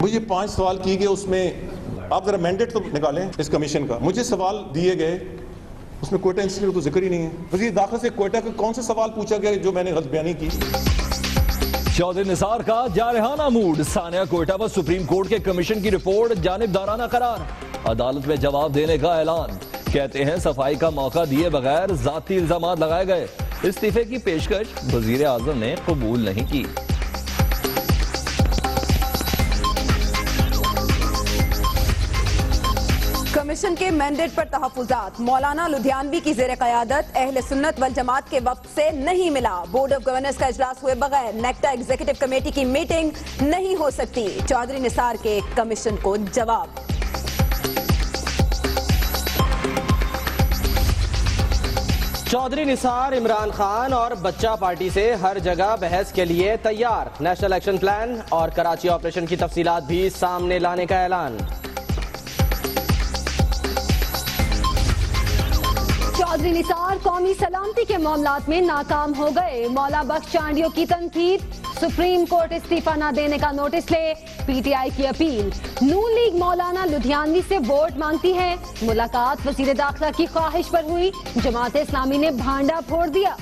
मुझे 5 सवाल किए गए, उसमें आप जरा मैंडेट तो निकालें इस कमीशन का। मुझे सवाल दिए गए, उसमें कोयटा इंसिडेंट का तो जिक्र ही नहीं है। वज़ीर दाखिला से कोयटा का कौन सा सवाल पूछा गया जो मैंने गलत बयानी की? चौधरी निसार का जारहाना मूड, सानिया कोयटा पर सुप्रीम कोर्ट के कमीशन की रिपोर्ट जानिबदाराना करार, अदालत में जवाब देने का ऐलान। कहते हैं सफाई का मौका दिए बगैर जाती इल्जामात लगाए गए। इस्तीफे की पेशकश वजीर आजम ने कबूल नहीं की। कमीशन के मैंडेट पर तहफुजात, मौलाना लुधियानवी की ज़ेर क़यादत अहले सुन्नत वल जमात के वक्त से नहीं मिला। बोर्ड ऑफ गवर्नर्स का इजलास हुए बगैर नेक्टा एग्जीक्यूटिव कमेटी की मीटिंग नहीं हो सकती। चौधरी निसार के कमीशन को जवाब। चौधरी निसार इमरान खान और बच्चा पार्टी से हर जगह बहस के लिए तैयार। नेशनल एक्शन प्लान और कराची ऑपरेशन की तफसीलात भी सामने लाने का ऐलान। चौधरी निसार कौमी सलामती के मामलात में नाकाम हो गए। मौला बख्श चांडियों की तनकीद, सुप्रीम कोर्ट इस्तीफा न देने का नोटिस ले, पीटीआई की अपील। नून लीग मौलाना लुधियानवी से वोट मांगती है। मुलाकात वजीर दाखिला की ख्वाहिश पर हुई, जमात इस्लामी ने भांडा फोड़ दिया।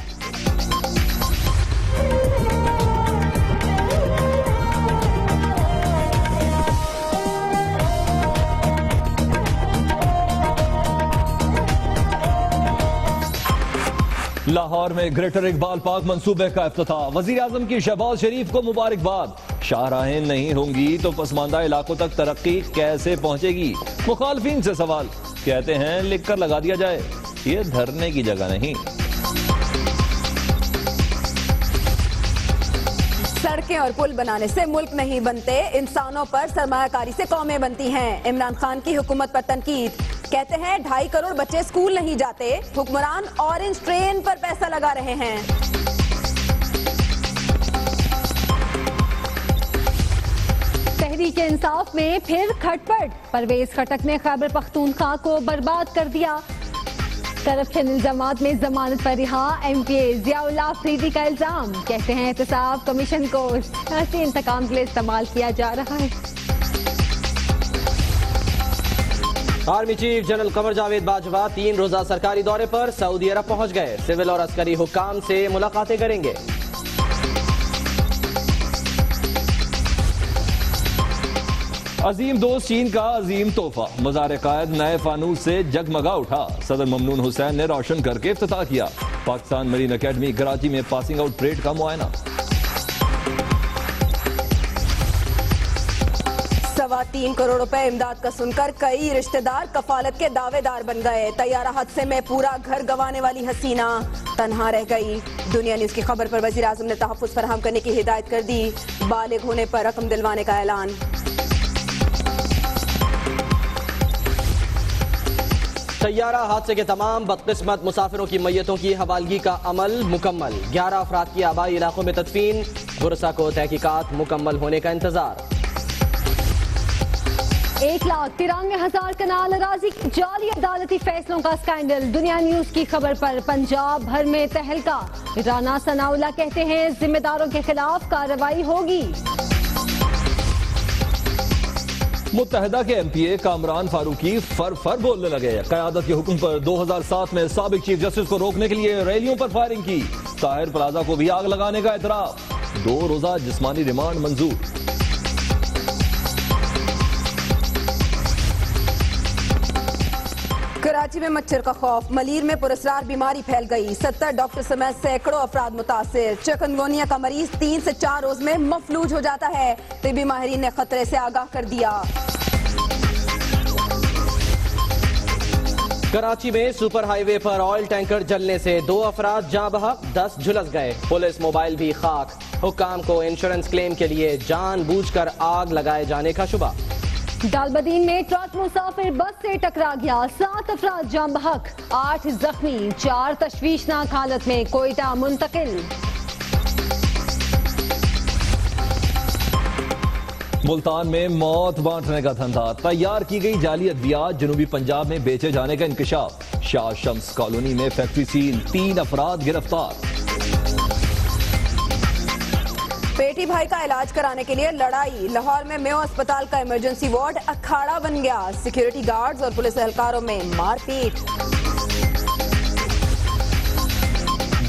लाहौर में ग्रेटर इकबाल पार्क मंसूबे का इफ्तिताह, वजीर आजम की शहबाज शरीफ को मुबारकबाद। शाहराहें नहीं होंगी तो पसमानदा इलाकों तक तरक्की कैसे पहुंचेगी? मुखालफिन से सवाल, कहते हैं लिख कर लगा दिया जाए, ये धरने की जगह नहीं। सड़कें और पुल बनाने से मुल्क नहीं बनते, इंसानों पर सरमायाकारी से कौमें बनती हैं। इमरान खान की हुकूमत पर तनकीद, कहते हैं 2.5 करोड़ बच्चे स्कूल नहीं जाते, हुक्मरान ऑरेंज ट्रेन पर पैसा लगा रहे हैं। तहरीक इंसाफ में फिर खटपट, परवेज खटक ने खैबर पख्तूनख्वा को बर्बाद कर दिया। करप्शन इल्जामात में जमानत पर रिहा एमपीए जियाउल्लाह अफरीदी का इल्जाम, कहते हैं एहतसाब कमीशन को सियासी इंतकाम के लिए इस्तेमाल किया जा रहा है। Army chief general Qamar Javed Bajwa 3 रोजा सरकारी दौरे पर सऊदी अरब पहुंच गए। सिविल और अस्करी हुक्काम से मुलाकातें करेंगे। अजीम दोस्त चीन का अजीम तोहफा, मज़ार कायद नए फानूस से जगमगा उठा। सदर ममनून हुसैन ने रोशन करके इफ्तिताह किया। पाकिस्तान मरीन अकेडमी कराची में पासिंग आउट परेड का मुआयना। 3.25 करोड़ रुपए इमदाद का सुनकर कई रिश्तेदार कफालत के दावेदार बन गए। तैयारा हादसे में पूरा घर गंवाने वाली हसीना तन्हा रह गई। दुनिया न्यूज की खबर पर वजीर आजम ने तहफ्फुज फराहम करने की हिदायत कर दी। बालिग होने पर रकम दिलवाने का ऐलान। तैयारा हादसे के तमाम बदकिस्मत मुसाफिरों की मैयतों की हवालगी का अमल मुकम्मल। 11 अफराद की आबाई इलाकों में तदफीन। बुरसा को तहकीकात मुकम्मल होने का इंतजार। 1,93,000 कनाल अराजी, जाली अदालती फैसलों का स्कैंडल। दुनिया न्यूज की खबर पर पंजाब भर में तहलका। राना सनाउल्लाह कहते हैं जिम्मेदारों के खिलाफ कार्रवाई होगी। मुत्तहदा के एमपीए कामरान फारूकी फर बोलने लगे। क़यादत के हुक्म पर 2007 में साबिक चीफ जस्टिस को रोकने के लिए रैलियों पर फायरिंग की। ताहिर प्लाजा को भी आग लगाने का एतराफ। 2 रोजा जिस्मानी रिमांड मंजूर। कराची में मच्छर का खौफ, मलीर में पुरस्रार बीमारी फैल गई। 70 डॉक्टर समेत सैकड़ों अफराद मुतासिर। चिकनगुनिया का मरीज 3 से 4 रोज में मफलूज हो जाता है। तिबी माहिरीन ने खतरे से आगाह कर दिया। कराची में सुपर हाईवे पर ऑयल टैंकर जलने से 2 अफराद जाँ बहक, 10 झुलस गए। पुलिस मोबाइल भी खाक। हुक्काम को इंश्योरेंस क्लेम के लिए जानबूझकर आग लगाए जाने का शुबा। डालबदीन में ट्रक मुसाफिर बस से टकरा गया। 7 अफराद जाँ बहक, 8 जख्मी, 4 तशवीशनाक हालत में कोयटा मुंतकिल। मुल्तान में मौत बांटने का धंधा, तैयार की गई जाली अद्वियात जनूबी पंजाब में बेचे जाने का इंकशाफ। शाह शम्स कॉलोनी में फैक्ट्री सील, 3 अफराद गिरफ्तार। बेटी भाई का इलाज कराने के लिए लड़ाई। लाहौर में मेयो अस्पताल का इमरजेंसी वार्ड अखाड़ा बन गया। सिक्योरिटी गार्ड्स और पुलिस एहलकारों में मारपीट।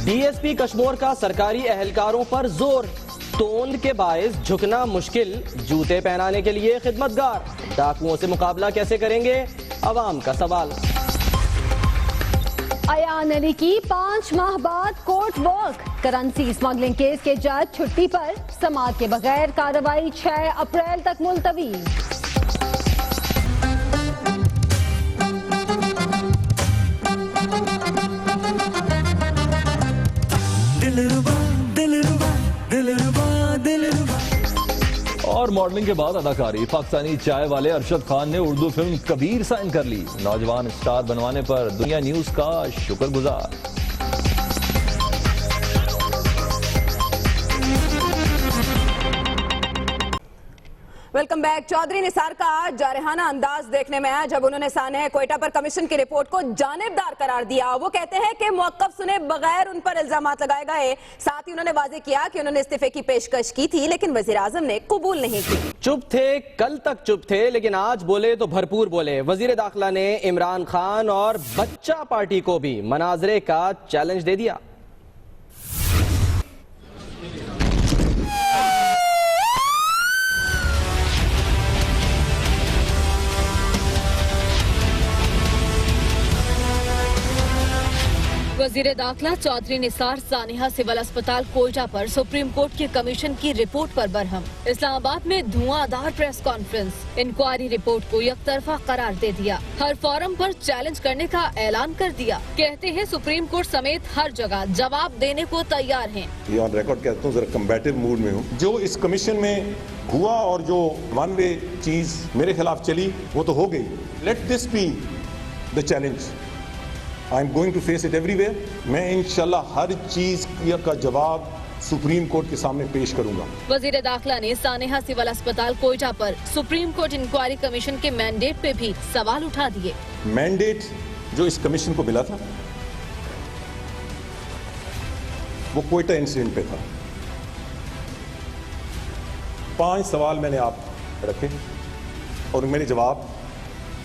डीएसपी कशमोर का सरकारी एहलकारों पर जोर। तोंद के बायस झुकना मुश्किल, जूते पहनाने के लिए खिदमतगार। डाकुओं से मुकाबला कैसे करेंगे, अवाम का सवाल। अयान अली की 5 माह बाद court work. Currency smuggling case के जज छुट्टी पर। समाअत के बगैर कार्रवाई 6 अप्रैल तक मुलतवी। और मॉडलिंग के बाद अदाकारी। पाकिस्तानी चाय वाले अरशद खान ने उर्दू फिल्म कबीर साइन कर ली। नौजवान स्टार बनवाने पर दुनिया न्यूज का शुक्रगुजार। Welcome back. चौधरी निसार का आज जारहाना अंदाज देखने में आया जब उन्होंने सानेह क्वेटा पर कमीशन की रिपोर्ट को जानिबदार करार दिया। वो कहते हैं कि मुवक्कफ सुने बगैर उन पर इल्जामात लगाए गए। साथ ही उन्होंने वाजे किया कि उन्होंने इस्तीफे की पेशकश की थी लेकिन वजीर आजम ने कबूल नहीं की। चुप थे, कल तक चुप थे, लेकिन आज बोले तो भरपूर बोले। वजीर दाखिला ने इमरान खान और बच्चा पार्टी को भी मनाजरे का चैलेंज दे दिया। वजीर दाखिला चौधरी निसार सानेहा सिविल अस्पताल कोयटा पर सुप्रीम कोर्ट के कमीशन की रिपोर्ट पर बरहम। इस्लामाबाद में धुआंधार प्रेस कॉन्फ्रेंस। इंक्वायरी रिपोर्ट को यकतरफा करार दे दिया। हर फोरम पर चैलेंज करने का ऐलान कर दिया। कहते हैं सुप्रीम कोर्ट समेत हर जगह जवाब देने को तैयार हैं। ये ऑन रिकॉर्ड कहता हूँ, जरा कम्बैटिव मूड में हूँ। जो इस कमीशन में हुआ और जो वन वे चीज मेरे खिलाफ चली वो तो हो गई। Let this be the challenge. I am going to face it everywhere. मैं इंशाल्लाह हर चीज का जवाब सुप्रीम कोर्ट के सामने पेश करूंगा। वजीर दाखिला ने सानेहा सिविल अस्पताल कोयटा पर सुप्रीम कोर्ट इंक्वायरी कमीशन के मैंडेट पे भी सवाल उठा दिए। मैंडेट जो इस कमीशन को मिला था वो कोयटा इंसिडेंट पे था। 5 सवाल मैंने आप रखे और मेरे जवाब,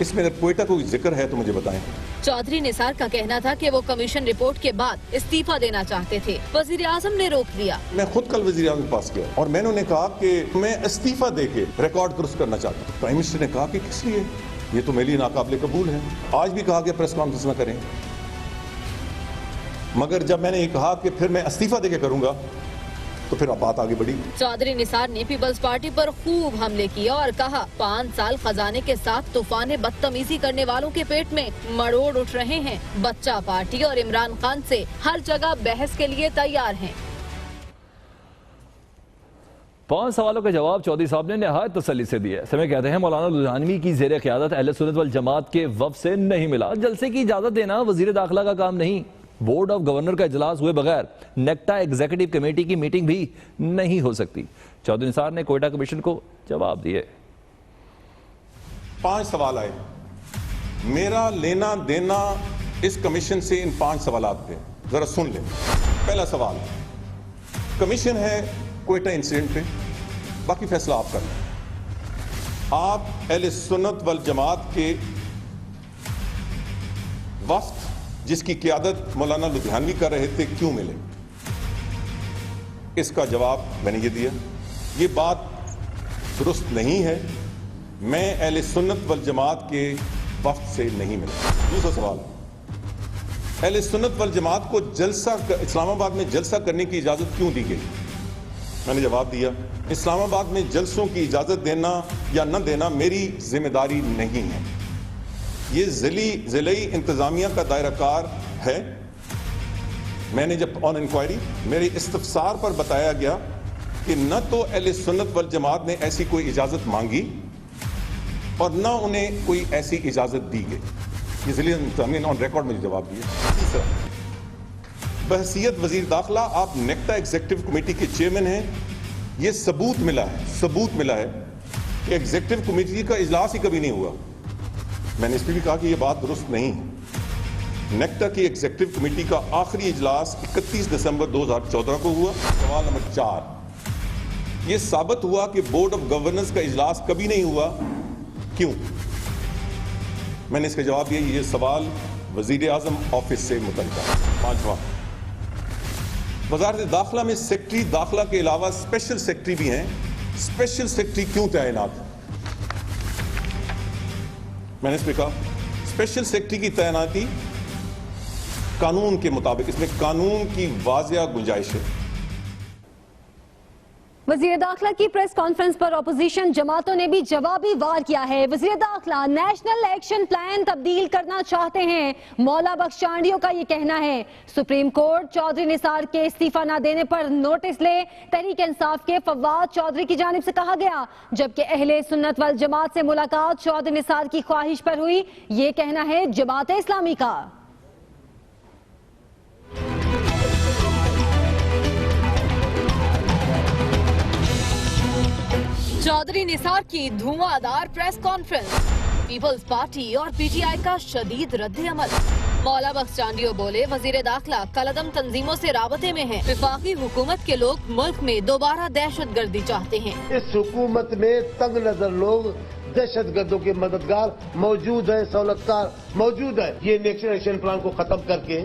इसमें अगर कोयटा कोई जिक्र है तो मुझे बताएं। चौधरी निसार का कहना था कि वो कमीशन रिपोर्ट के बाद इस्तीफा देना चाहते थे। वजीर आजम ने रोक दिया। मैं खुद कल वजीर आजम के पास गया और मैंने उन्हें कहा कि मैं इस्तीफा देके रिकॉर्ड दुरुस्त करना चाहता हूँ। प्राइम मिनिस्टर ने कहा कि किस लिए, ये तो मेरे लिए नाकाबिले कबूल है। आज भी कहा कि प्रेस कॉन्फ्रेंस न करें, मगर जब मैंने ये कहा कि फिर मैं इस्तीफा देके करूंगा तो फिर अब बात आगे बढ़ी। चौधरी निसार ने पीपल्स पार्टी पर खूब हमले किए और कहा 5 साल खजाने के साथ तूफाने बदतमीजी करने वालों के पेट में मरोड़ उठ रहे हैं। बच्चा पार्टी और इमरान खान से हर जगह बहस के लिए तैयार हैं। 5 सवालों के जवाब चौधरी साहब ने निहायत तसल्ली से दिया। समय कहते हैं मौलाना लुधियानवी की जेर क़यादत अहले सुन्नत वल जमात के वफ़द से नहीं मिला। जलसे की इजाजत देना वजीर दाखिला का काम नहीं। बोर्ड ऑफ गवर्नर का इजलास हुए बगैर नेक्टा एग्जीक्यूटिव कमेटी की मीटिंग भी नहीं हो सकती। चौधरी निसार ने कोयटा कमीशन को जवाब दिए। 5 सवाल आए। मेरा लेना देना इस कमीशन से इन 5 सवालात पे जरा सुन लें। पहला सवाल, कमीशन है कोयटा इंसिडेंट पे, बाकी फैसला आप कर लें। आप अहले सुन्नत वल जमात के वफ्द जिसकी क़यादत मौलाना लुधियानवी कर रहे थे क्यों मिले? इसका जवाब मैंने ये दिया। ये बात दुरुस्त नहीं है। मैं अहले सुन्नत वल जमात के वफ्द से नहीं मिला। दूसरा सवाल, अहले सुन्नत वल जमात को इस्लामाबाद में जलसा करने की इजाज़त क्यों दी गई? मैंने जवाब दिया, इस्लामाबाद में जलसों की इजाज़त देना या न देना मेरी जिम्मेदारी नहीं है। ये ज़िली इंतज़ामिया का दायरा कार है। मैंने जब ऑन इंक्वायरी मेरे इस्तफसार पर बताया गया कि न तो अहले सुन्नत वल जमात ने ऐसी कोई इजाज़त मांगी और न उन्हें कोई ऐसी इजाज़त दी गई। ये ज़िली इंतज़ामिया ने ऑन रिकॉर्ड मुझे जवाब दिया। तीसरा, बहसीयत वजीर दाखिला आप नेक्टा एग्जीक्यूटिव कमेटी के चेयरमैन हैं। ये सबूत मिला है कि एग्जीक्यूटिव कमेटी का इजलास ही कभी नहीं हुआ। मैंने इस पर भी कहा कि यह बात दुरुस्त नहीं है। नेक्टा की एग्जीक्यूटिव कमेटी का आखिरी इजलास 31 दिसंबर 2014 को हुआ। सवाल नंबर 4, ये साबित हुआ कि बोर्ड ऑफ गवर्नेंस का इजलास कभी नहीं हुआ। क्यों? मैंने इसका जवाब दिया, ये सवाल वजीर आजम ऑफिस से मुतल्लिक़ है। पांचवा, वजारत दाखिला में सेक्रेटरी दाखिला के अलावा स्पेशल सेक्रेटरी भी हैं। स्पेशल सेक्रेटरी क्यों तैनात? मैंने इस पर कहा स्पेशल सेक्रेटरी की तैनाती कानून के मुताबिक, इसमें कानून की वाज़िया गुंजाइश है। वज़ीर दाखिला की प्रेस कॉन्फ्रेंस पर अपोजिशन जमातों ने भी जवाबी वार किया है। वज़ीर दाखिला नेशनल एक्शन प्लान तब्दील करना चाहते हैं, मौला बख्श चांडियों का ये कहना है। सुप्रीम कोर्ट चौधरी निसार के इस्तीफा न देने पर नोटिस ले, तहरीक इंसाफ के फवाद चौधरी की जानिब से कहा गया, जबकि अहले सुन्नत वल जमात से मुलाकात चौधरी निसार की ख्वाहिश पर हुई, ये कहना है जमात इस्लामी का। चौधरी निसार की धुआंधार प्रेस कॉन्फ्रेंस, पीपल्स पार्टी और पीटीआई का शदीद रद्द-ए-अमल। मौला बख्श चांडियो बोले, वजीर दाखिला कलदम तंजीमों से राबते में हैं। वफाकी हुकूमत के लोग मुल्क में दोबारा दहशतगर्दी चाहते हैं। इस हुकूमत में तंग नजर लोग दहशतगर्दों के मददगार मौजूद है, सहूलतकार मौजूद है। ये नेशनल एक्शन प्लान को खत्म करके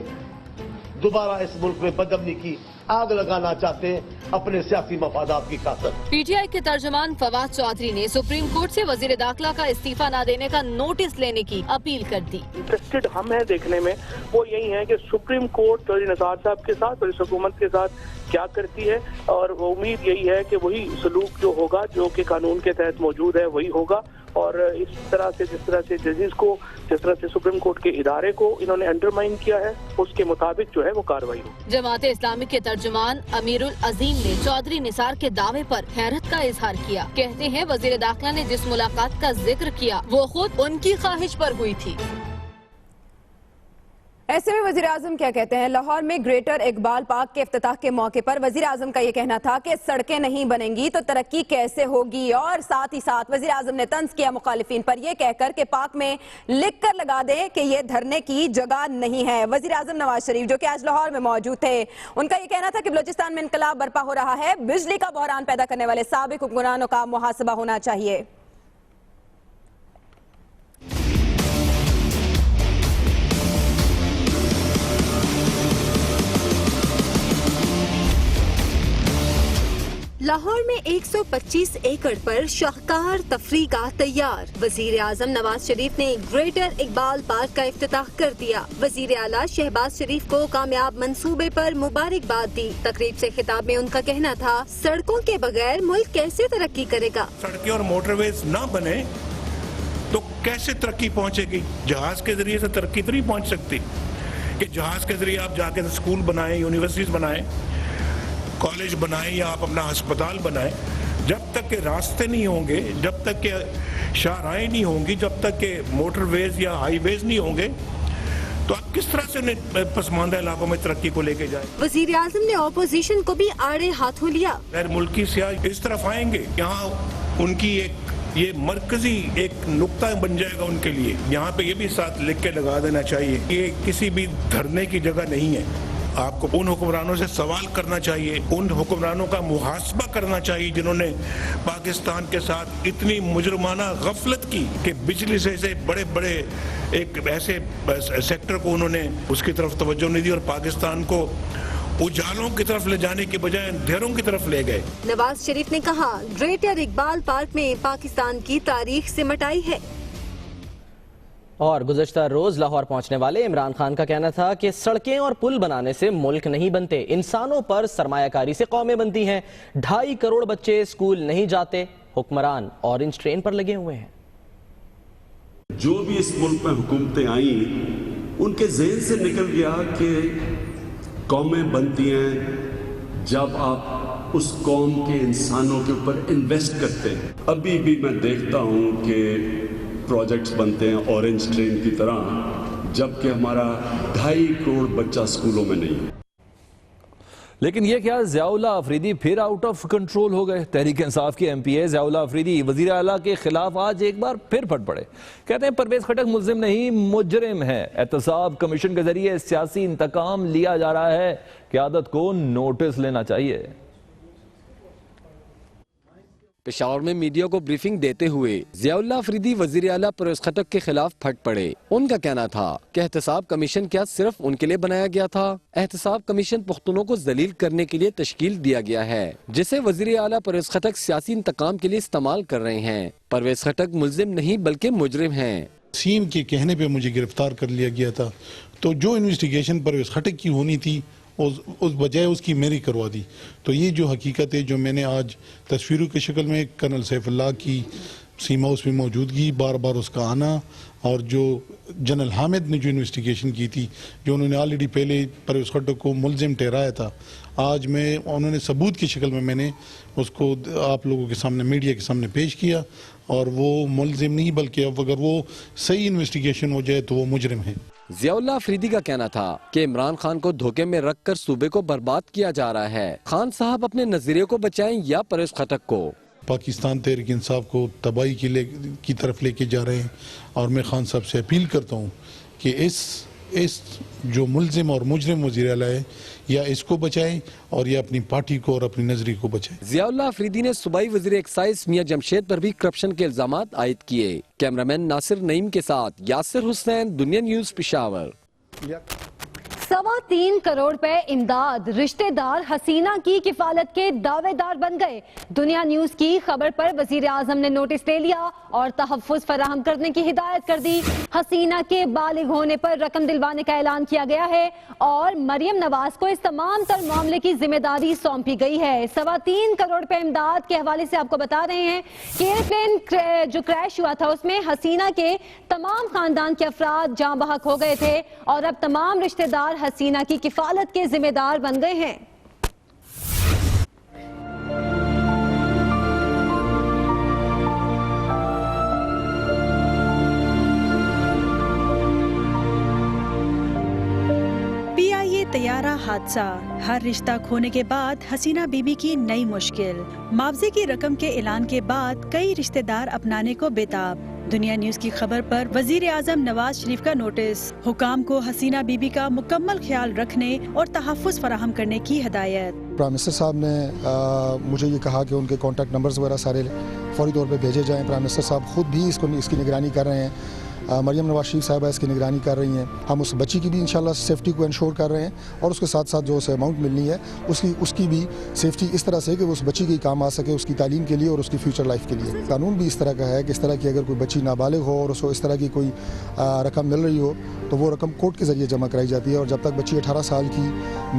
दोबारा इस मुल्क में बदअमनी की आग लगाना चाहते हैं अपने सियासी मफादात की खातिर। पीटीआई के तर्जुमान फवाद चौधरी ने सुप्रीम कोर्ट से वजीर दाखिला का इस्तीफा न देने का नोटिस लेने की अपील कर दी। इंटरेस्टेड हम हैं देखने में, वो यही है कि सुप्रीम कोर्ट चौधरी निसार साहब के साथ और इस हुकूमत के साथ क्या करती है, और उम्मीद यही है कि वही सलूक जो होगा जो कि कानून के तहत मौजूद है वही होगा। और इस तरह से जिस तरह से जजेस को, जिस तरह से सुप्रीम कोर्ट के इदारे को इन्होंने अंडरमाइन किया है, उसके मुताबिक जो है वो कार्रवाई हो। जमात इस्लामी के तर्जुमान अमीरुल अजीम ने चौधरी निसार के दावे पर हैरत का इजहार किया। कहते हैं वजीर दाखिला ने जिस मुलाकात का जिक्र किया वो खुद उनकी ख्वाहिश पर हुई थी। ऐसे में वजीर आजम क्या कहते हैं? लाहौर में ग्रेटर इकबाल पार्क के इफ्तिताह के मौके पर वजीर आजम का ये कहना था कि सड़कें नहीं बनेंगी तो तरक्की कैसे होगी, और साथ ही साथ वजीर आजम ने तंज किया मुखालिफिन पर यह कहकर कि पार्क में लिख कर लगा दें कि ये धरने की जगह नहीं है। वजीर आजम नवाज शरीफ जो कि आज लाहौर में मौजूद थे, उनका ये कहना था कि बलूचिस्तान में इनकलाब बर्पा हो रहा है, बिजली का बहरान पैदा करने वाले साबिक हुक्मरानों का मुहासबा होना चाहिए। लाहौर में 125 एकड़ पर शाहकार तफरीगाह तैयार। वजीर आजम नवाज शरीफ ने ग्रेटर इकबाल पार्क का इफ्तिताह कर दिया। वजीर आला शहबाज शरीफ को कामयाब मंसूबे पर मुबारकबाद दी। तकरीब से खिताब में उनका कहना था, सड़कों के बगैर मुल्क कैसे तरक्की करेगा। सड़कें और मोटरवेज ना बने तो कैसे तरक्की पहुंचेगी? जहाज के जरिए से तरक्की तो नहीं पहुंच सकती कि जहाज के जरिए आप जाके स्कूल बनाएं, यूनिवर्सिटीज बनाएं, कॉलेज बनाएं या आप अपना अस्पताल बनाएं। जब तक के रास्ते नहीं होंगे, जब तक के शाहराहें नहीं होंगी, जब तक के मोटरवेज या हाईवेज नहीं होंगे, तो आप किस तरह से उन्हें पसमानदा इलाकों में तरक्की को लेके जाएं? वजीर आजम ने ऑपोजिशन को भी आड़े हाथों लिया। गैर मुल्की सियाह इस तरफ आएंगे, यहाँ उनकी ये मरकजी एक नुक्ता बन जाएगा उनके लिए। यहाँ पे ये भी साथ लिख के लगा देना चाहिए, ये किसी भी धरने की जगह नहीं है। आपको उन हुक्मरानों से सवाल करना चाहिए, उन हुक्मरानों का मुहासबा करना चाहिए जिन्होंने पाकिस्तान के साथ इतनी मुजरमाना गफलत की कि बिजली से बड़े बड़े एक ऐसे सेक्टर को उन्होंने उसकी तरफ तवज्जो नहीं दी और पाकिस्तान को उजालों की तरफ ले जाने के बजाय अंधेरों की तरफ ले गए। नवाज शरीफ ने कहा, ग्रेटर इकबाल पार्क में पाकिस्तान की तारीख सिमटाई है। और गुज़श्ता रोज लाहौर पहुंचने वाले इमरान खान का कहना था कि सड़कें और पुल बनाने से मुल्क नहीं बनते, इंसानों पर सरमायाकारी से कौमें बनती हैं। 2.5 करोड़ बच्चे स्कूल नहीं जाते, हुक्मरान ऑरेंज ट्रेन पर लगे हुए हैं। जो भी इस मुल्क में हुकूमतें आई, उनके ज़हन से निकल गया कि कौमें बनती हैं जब आप उस कौम के इंसानों के ऊपर इन्वेस्ट करते हैं। अभी भी मैं देखता हूं कि प्रोजेक्ट्स बनते हैं ऑरेंज ट्रेन की तरह, जबकि हमारा 2.5 करोड़ बच्चा स्कूलों में नहीं है। लेकिन ये क्या ज़ियाउल्लाह अफरीदी फिर आउट ऑफ कंट्रोल हो गए? तहरीक इंसाफ के MPA ज़ियाउल्लाह अफरीदी वज़ीर आला के खिलाफ आज एक बार फिर फट पड़े। कहते हैं परवेज खटक मुल्जिम नहीं, मुजरिम है। एहतसाब कमीशन के जरिए सियासी इंतकाम लिया जा रहा है, क़यादत को नोटिस लेना चाहिए। पेशावर में मीडिया को ब्रीफिंग देते हुए ज़ियाउल्लाह अफरीदी वज़ीर आला परवेज़ खटक के खिलाफ फट पड़े। उनका कहना था कि एहतसाब कमीशन क्या सिर्फ उनके लिए बनाया गया था? एहतसाब कमीशन पुख्तनों को जलील करने के लिए तश्कील दिया गया है, जिसे वज़ीर आला परवेज़ खटक सियासी इंतकाम के लिए इस्तेमाल कर रहे हैं। परवेज़ खटक मुल्जिम नहीं बल्कि मुजरिम हैं। सीम के कहने पे मुझे गिरफ्तार कर लिया गया था, तो जो इन्वेस्टिगेशन परवेज़ खटक की होनी थी उस बजाय उसकी मेरी करवा दी। तो ये जो हकीकत है जो मैंने आज तस्वीरों की शक्ल में कर्नल सैफुल्लाह की सीमा हाउस में मौजूदगी, बार बार उसका आना, और जो जनरल हामिद ने जो इन्वेस्टिगेशन की थी, जो उन्होंने ऑलरेडी पहले परवेज़ खटक को मुल्जिम ठहराया था, आज मैं उन्होंने सबूत की शक्ल में मैंने उसको आप लोगों के सामने मीडिया के सामने पेश किया, और वो मुल्जिम नहीं बल्कि अब अगर वो सही इन्वेस्टिगेशन हो जाए तो वो मुजरिम है। ज़ियाउल्लाह अफरीदी का कहना था कि इमरान खान को धोखे में रखकर सूबे को बर्बाद किया जा रहा है। खान साहब अपने नजरिए को बचाएं या परवेज़ खटक को? पाकिस्तान तहरीक इंसाफ को तबाही की तरफ लेके जा रहे हैं, और मैं खान साहब से अपील करता हूँ कि इस जो मुल्जिम और मुजरिम वज़ीर आला है, या इसको बचाएं और या अपनी पार्टी को और अपनी नजरी को बचाएं। ज़ियाउल्लाह अफरीदी ने सूबाई वज़ीर एक्साइज मियां जमशेद पर भी करप्शन के इल्जामात आयद किए। कैमरामैन नासिर नईम के साथ यासिर हुसैन, दुनिया न्यूज़, पेशावर। 3.25 करोड़ रुपए इमदाद, रिश्तेदार हसीना की किफालत के दावेदार बन गए। दुनिया न्यूज की खबर पर वजीर आजम ने नोटिस ले लिया और तहफ्फुज फराहम करने की हिदायत कर दी। हसीना के बालिग होने पर रकम दिलवाने का ऐलान किया गया है और मरियम नवाज को इस तमाम तर मामले की जिम्मेदारी सौंपी गई है। 3.25 करोड़ रुपए इमदाद के हवाले से आपको बता रहे हैं कि एयरप्लेन जो क्रैश हुआ था उसमें हसीना के तमाम खानदान के अफराद जाँ बहक हो गए थे और अब तमाम रिश्तेदार हसीना की किफालत के जिम्मेदार बन गए हैं। PIA तैयारा हादसा, हर रिश्ता खोने के बाद हसीना बीबी की नई मुश्किल। मुआवजे की रकम के ऐलान के बाद कई रिश्तेदार अपनाने को बेताब। दुनिया न्यूज की खबर पर वजीर आजम नवाज शरीफ का नोटिस, हुकाम को हसीना बीबी का मुकम्मल ख्याल रखने और तहफ्फुज फराहम करने की हिदायत। प्राइम मिनिस्टर साहब ने मुझे ये कहा कि उनके कॉन्टैक्ट नंबर्स वगैरह सारे फौरी तौर पे भेजे जाएं। प्राइम मिनिस्टर साहब खुद भी इसकी निगरानी कर रहे हैं। मरियम नवाज शरीफ साहबा इसकी निगरानी कर रही हैं। हम उस बच्ची की भी इंशाल्लाह सेफ्टी को इंश्योर कर रहे हैं और उसके साथ साथ जो उसे अमाउंट मिलनी है उसकी भी सेफ्टी इस तरह से कि वो उस बच्ची के काम आ सके, उसकी तालीम के लिए और उसकी फ्यूचर लाइफ के लिए। कानून भी इस तरह का है कि इस तरह की अगर कोई बच्ची नाबालिग हो और उसको इस तरह की कोई रकम मिल रही हो तो वो रकम कोर्ट के ज़रिए जमा कराई जाती है और जब तक बच्ची 18 साल की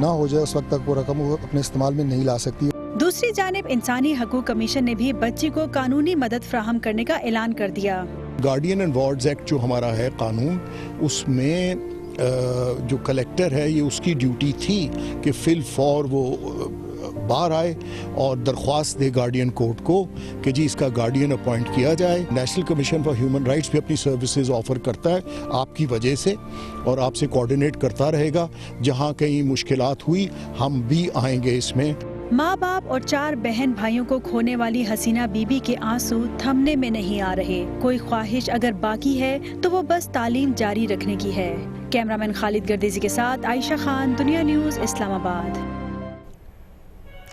ना हो जाए उस वक्त तक वो रकम वो अपने इस्तेमाल में नहीं ला सकती। दूसरी जानिब इंसानी हकूक कमीशन ने भी बच्ची को कानूनी मदद फ्राहम करने का ऐलान कर दिया। गार्डियन एंड वार्ड्स एक्ट जो हमारा है कानून, उसमें जो कलेक्टर है ये उसकी ड्यूटी थी कि फिल फॉर वो बाहर आए और दरख्वास्त दे गार्डियन कोर्ट को कि जी इसका गार्डियन अपॉइंट किया जाए। National commission for human rights भी अपनी सर्विसेज ऑफर करता है आपकी वजह से और आपसे कोऑर्डिनेट करता रहेगा। जहां कहीं मुश्किलात हुई हम भी आएंगे इसमें। माँ बाप और 4 बहन भाइयों को खोने वाली हसीना बीबी के आंसू थमने में नहीं आ रहे। कोई ख्वाहिश अगर बाकी है तो वो बस तालीम जारी रखने की है। कैमरामैन खालिद गर्देजी के साथ आयशा खान, दुनिया न्यूज, इस्लामाबाद।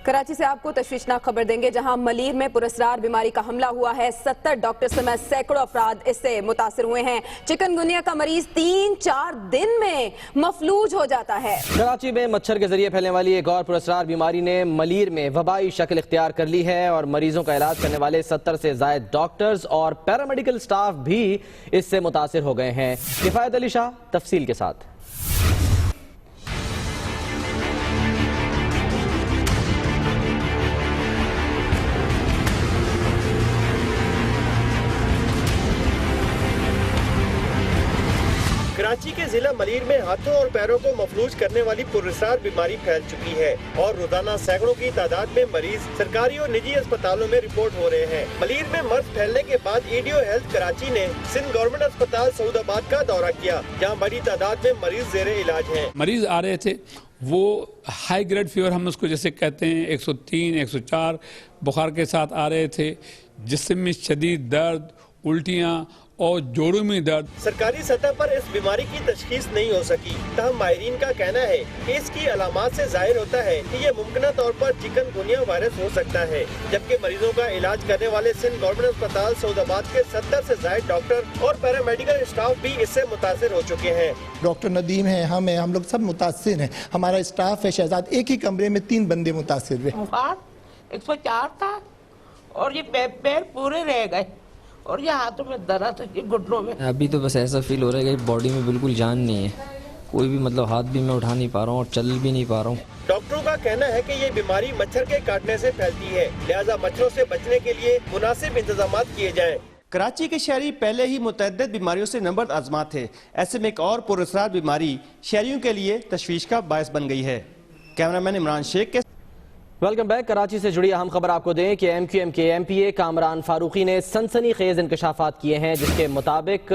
कराची से आपको तशवीशनाक खबर देंगे जहां मलीर में पुरस्कार बीमारी का हमला हुआ है। 70 डॉक्टर समेत सैकड़ों अफराद इससे मुतासिर हुए हैं। चिकनगुनिया का मरीज 3-4 दिन में मफलूज हो जाता है। कराची में मच्छर के जरिए फैलने वाली एक और पुरस्कार बीमारी ने मलीर में वबाई शक्ल इख्तियार कर ली है और मरीजों का इलाज करने वाले 70 से ज्यादा डॉक्टर्स और पैरामेडिकल स्टाफ भी इससे मुतासिर हो गए हैं। किफायत अली शाह तफसील के साथ। कराची के जिला मलीर में हाथों और पैरों को मफलूज करने वाली पुरस्कार बीमारी फैल चुकी है और रोजाना सैकड़ों की तादाद में मरीज सरकारी और निजी अस्पतालों में रिपोर्ट हो रहे हैं। मलीर में मर्ज फैलने के बाद ईडीओ हेल्थ कराची ने सिंध गवर्नमेंट अस्पताल सऊदाबाद का दौरा किया, जहां बड़ी तादाद में मरीज जेरे इलाज हैं। मरीज आ रहे थे, वो हाई ग्रेड फीवर हम उसको जैसे कहते हैं 103, 104 बुखार के साथ आ रहे थे, जिस्म में शदीद दर्द, उल्टियाँ और जोड़ों में दर्द। सरकारी सतह पर इस बीमारी की तशखीस नहीं हो सकी, तहम माहिरीन का कहना है कि इसकी अलामात से जाहिर होता है कि ये मुमकिन तौर पर चिकनगुनिया वायरस हो सकता है, जबकि मरीजों का इलाज करने वाले सिंध गवर्नमेंट अस्पताल सऊदाबाद के 70 से ज्यादा डॉक्टर और पैरामेडिकल स्टाफ भी इससे मुतासिर हो चुके हैं। डॉक्टर नदीम है, हम लोग सब मुतासिर हैं, हमारा स्टाफ है। शहजाद एक ही कमरे में 3 बंदे मुतासिर हुए। 104 था और ये पैर पूरे रह गए और ये हाथों में दर्द, ये घुटनों में। अभी तो बस ऐसा फील हो रहा है कि बॉडी में बिल्कुल जान नहीं है, कोई भी मतलब हाथ भी मैं उठा नहीं पा रहा हूँ और चल भी नहीं पा रहा हूँ। डॉक्टरों का कहना है कि ये बीमारी मच्छर के काटने से फैलती है, लिहाजा मच्छरों से बचने के लिए मुनासिब इंतजाम किए जाएं। कराची के शहरी पहले ही मुतअद्दिद बीमारियों से नंबर आजमा थे, ऐसे में एक और पुरअसरार बीमारी शहरियों के लिए तशवीश का बायस बन गई है। कैमरामैन इमरान शेख के वेलकम बैक। कराची से जुड़ी अहम खबर आपको दें कि MQM के MPA कामरान फारूकी ने सनसनीखेज इंकशाफात किए हैं, जिसके मुताबिक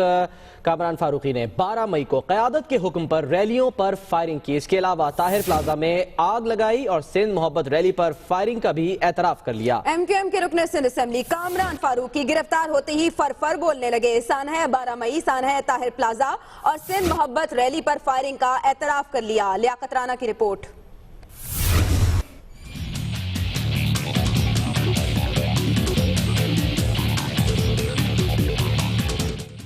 कामरान फारूकी ने 12 मई को क़यादत के हुक्म पर रैलियों पर फायरिंग की। इसके अलावा ताहिर प्लाजा में आग लगाई और सिंध मोहब्बत रैली पर फायरिंग का भी एतराफ कर लिया। MQM के रुकन सिंध असेंबली कामरान फारूकी गिरफ्तार होते ही फर बोलने लगे। सान है 12 मई, सान है ताहिर प्लाजा और सिंध मोहब्बत रैली पर फायरिंग का एतराफ कर लिया। लियाकत राना की रिपोर्ट।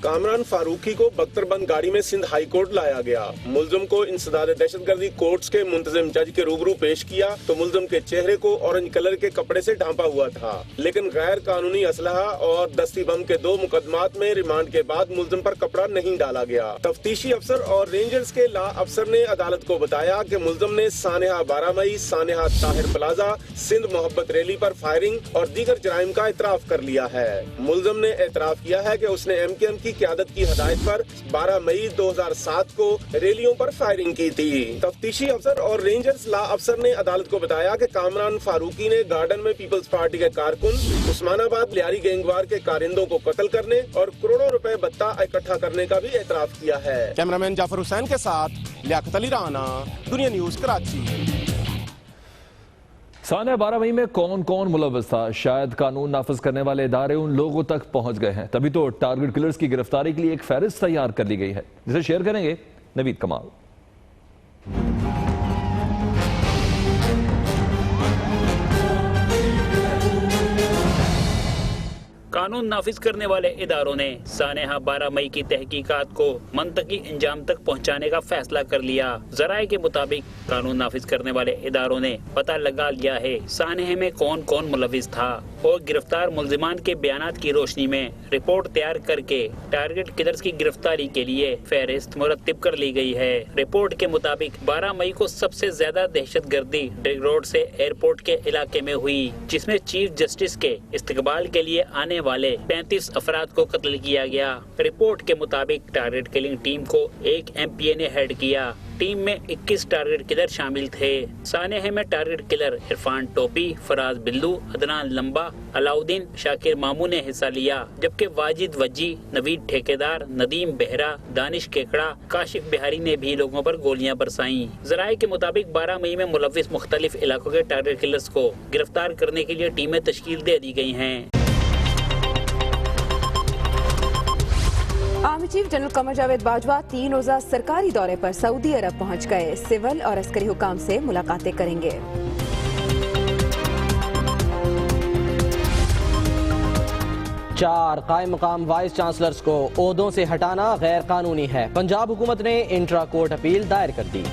कामरान फारूकी को बख्तरबंद गाड़ी में सिंध हाई कोर्ट लाया गया। मुल्जिम को इंसदाद दहशतगर्दी कोर्ट्स के मुंतजिम जज के रूबरू पेश किया तो मुल्जिम के चेहरे को ऑरेंज कलर के कपड़े से ढांपा हुआ था, लेकिन गैर कानूनी असलहा और दस्ती बम के 2 मुकदमात में रिमांड के बाद मुल्जिम पर कपड़ा नहीं डाला गया। तफ्तीशी अफसर और रेंजर्स के ला अफसर ने अदालत को बताया कि मुल्जिम ने सानेहा 12 मई, सानेहा ताहिर प्लाजा, सिंध मोहब्बत रैली पर फायरिंग और दीगर जराइम का एतराफ कर लिया है। मुल्जिम ने एतराफ किया है कि उसने MQM की क़यादत की हदायत पर 12 मई 2007 को रैलियों पर फायरिंग की थी। तफ्तीशी अफसर और रेंजर्स ला अफसर ने अदालत को बताया कि कामरान फारूकी ने गार्डन में पीपल्स पार्टी के कारकुन, उस्मानाबाद लियारी गैंगवार के कारिंदों को कत्ल करने और करोड़ों रुपए भत्ता इकट्ठा करने का भी एतराफ किया है। कैमरामैन जाफर हुसैन के साथ लियाकत अली राना, दुनिया न्यूज कराची। साने 12 मई में कौन कौन मुलव्वस था? शायद कानून नाफिज करने वाले इदारे उन लोगों तक पहुंच गए हैं, तभी तो टारगेट किलर्स की गिरफ्तारी के लिए एक फहरिस्त तैयार कर ली गई है, जिसे शेयर करेंगे नवीद कमाल। कानून नाफिज करने वाले इदारों ने सानेहा 12 मई की तहकीकात को मंतकी इंजाम तक पहुंचाने का फैसला कर लिया। जराये के मुताबिक कानून नाफिज करने वाले इदारों ने पता लगा लिया है सानेहे में कौन कौन मुलविस था और गिरफ्तार मुल्जिमान के बयानात की रोशनी में रिपोर्ट तैयार करके टारगेट किलर्स की गिरफ्तारी के लिए फहरिस्त मुरत्तिब कर ली गई है। रिपोर्ट के मुताबिक 12 मई को सबसे ज्यादा दहशतगर्दी ड्रग रोड से एयरपोर्ट के इलाके में हुई, जिसमें चीफ जस्टिस के इस्तकबाल के लिए आने वाले 35 अफराद को कत्ल किया गया। रिपोर्ट के मुताबिक टारगेट किलिंग टीम को एक MPA ने हेड किया। टीम में 21 टारगेट किलर शामिल थे। सानेहे में टारगेट किलर इरफान टोपी, फराज बिल्लू, अदनान लंबा, अलाउद्दीन शाकिर मामू ने हिस्सा लिया, जबकि वाजिद वजी, नवीद ठेकेदार, नदीम बेहरा, दानिश केकड़ा, काशिफ बिहारी ने भी लोगों पर गोलियां बरसाई। जराये के मुताबिक 12 मई में मुलविस मुख्तलिफ इलाकों के टारगेट किलर्स को गिरफ्तार करने के लिए टीमें तश्कील दे दी गई हैं। Army chief general Qamar Javed Bajwa 3 रोजा सरकारी दौरे पर सऊदी अरब पहुंच गए। सिविल और अस्करी हुकाम से मुलाकातें करेंगे। चार कायम मकाम वाइस चांसलर्स को ओहदों से हटाना गैर कानूनी है। पंजाब हुकूमत ने इंट्रा कोर्ट अपील दायर कर दी।